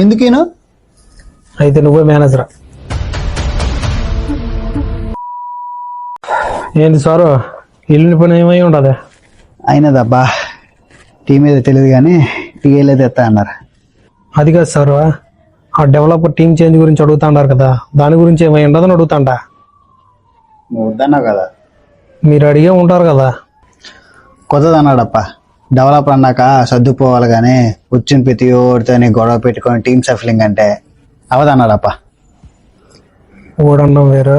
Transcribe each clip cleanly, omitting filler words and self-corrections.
ఎందుకేను? అయితే నువ్వే మేనేజరా? ఏంది సారు, ఇల్లుని పని ఏమై ఉండదు? అయినదబ్బా, టీం ఏదో తెలియదు కానీ టీఏలో తెస్తా అన్నారు. అది కాదు సారు, ఆ డెవలపర్ టీం చేంజ్ గురించి అడుగుతా అన్నారు కదా, దాని గురించి ఏమై ఉండదని అడుగుతాంట. నువ్వు వద్దన్నావు కదా. మీరు అడిగే ఉంటారు కదా. కొత్తది అన్నాడప్ప. డెవలపర్ అన్నాక సర్దుపోవాలి కానీ వచ్చిన ప్రతి ఓడితోని గొడవ పెట్టుకొని టీమ్ సఫలింగ్ అంటే అవదన్నాడప్ప. ఓడన్నం వేరు,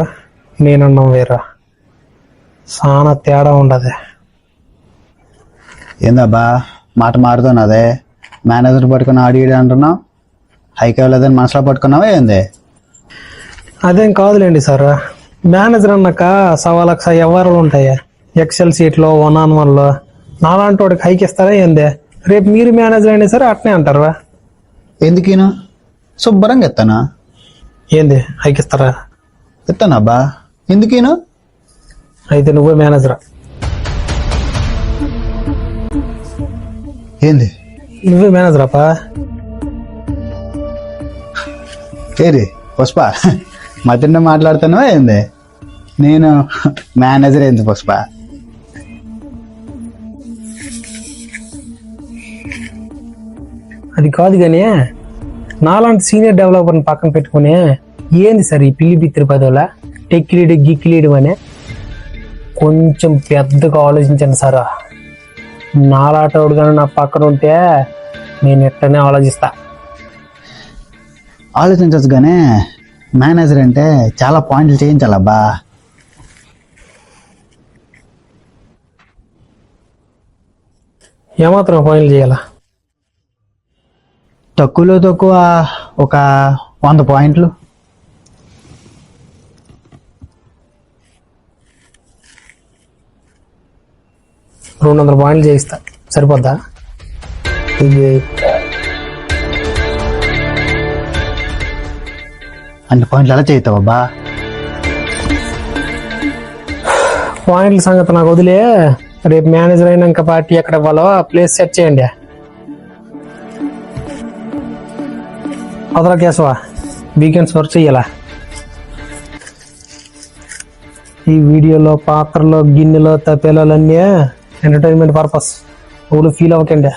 నేనన్నం వేరు, చాలా తేడా ఉండదు. ఏందబ్బా మాట మారుతున్నదే? మేనేజర్ పట్టుకుని ఆడి అంటున్నావు, హైక్ అవ్వలేదని మనసులో పట్టుకున్నావా ఏంది? అదేం కాదులేండి సార్, మేనేజర్ అన్నాక 1,00,000 వ్యవహారాలు ఉంటాయి. ఎక్సెల్ సీట్లో 1-on-1లో నాలాంటి వాడికి హైక్ ఇస్తారా ఏంది? రేపు మీరు మేనేజర్ అయినా సరే అట్నే అంటారా? ఎందుకేను? శుభ్రంగా ఎత్తానా? ఏంది హైక్ ఇస్తారా? ఎత్తానబ్బా. ఎందుకేను? అయితే నువ్వే మేనేజరా? ఏంది నువ్వే మేనేజరాపా? ఏది పుష్ప, మధ్యలో మాట్లాడుతున్నావా ఏంది? నేను మేనేజర్ ఏంది పుష్ప? అది కాదు కానీ నాలాంటి సీనియర్ డెవలపర్ని పక్కన పెట్టుకుని ఏంది సార్ ఈ పిల్లి బిత్తిరి పదవులా టెక్కిలీడు గిక్కిలీడు అని కొంచెం పెద్దగా ఆలోచించండి సార్. నాలాటోడు కానీ నా పక్కన ఉంటే నేను ఎట్టనే ఆలోచిస్తా. ఆలోచించచ్చు కానీ మేనేజర్ అంటే చాలా పాయింట్లు చేయించాలబ్బా. ఏమాత్రం పాయింట్లు చేయాలా? తక్కువలో తక్కువ ఒక 100 పాయింట్లు. $200 పాయింట్లు చేయిస్తా, సరిపోద్దా? అన్ని పాయింట్లు ఎలా చేస్తావబ్బా? పాయింట్ల సంగతి నాకు వదిలే, రేపు మేనేజర్ అయినాక పార్టీ ఎక్కడ ఇవ్వాలో ప్లేస్ సెట్ చేయండి. అదరా కేశవా, వీకెండ్స్ వర్క్ చెయ్యాలా? ఈ వీడియోలో పాత్రలో గిన్నెలో తపేలన్నీ ఎంటర్టైన్మెంట్ పర్పస్, ఊళ్ళు ఫీల్ అవ్వకండి.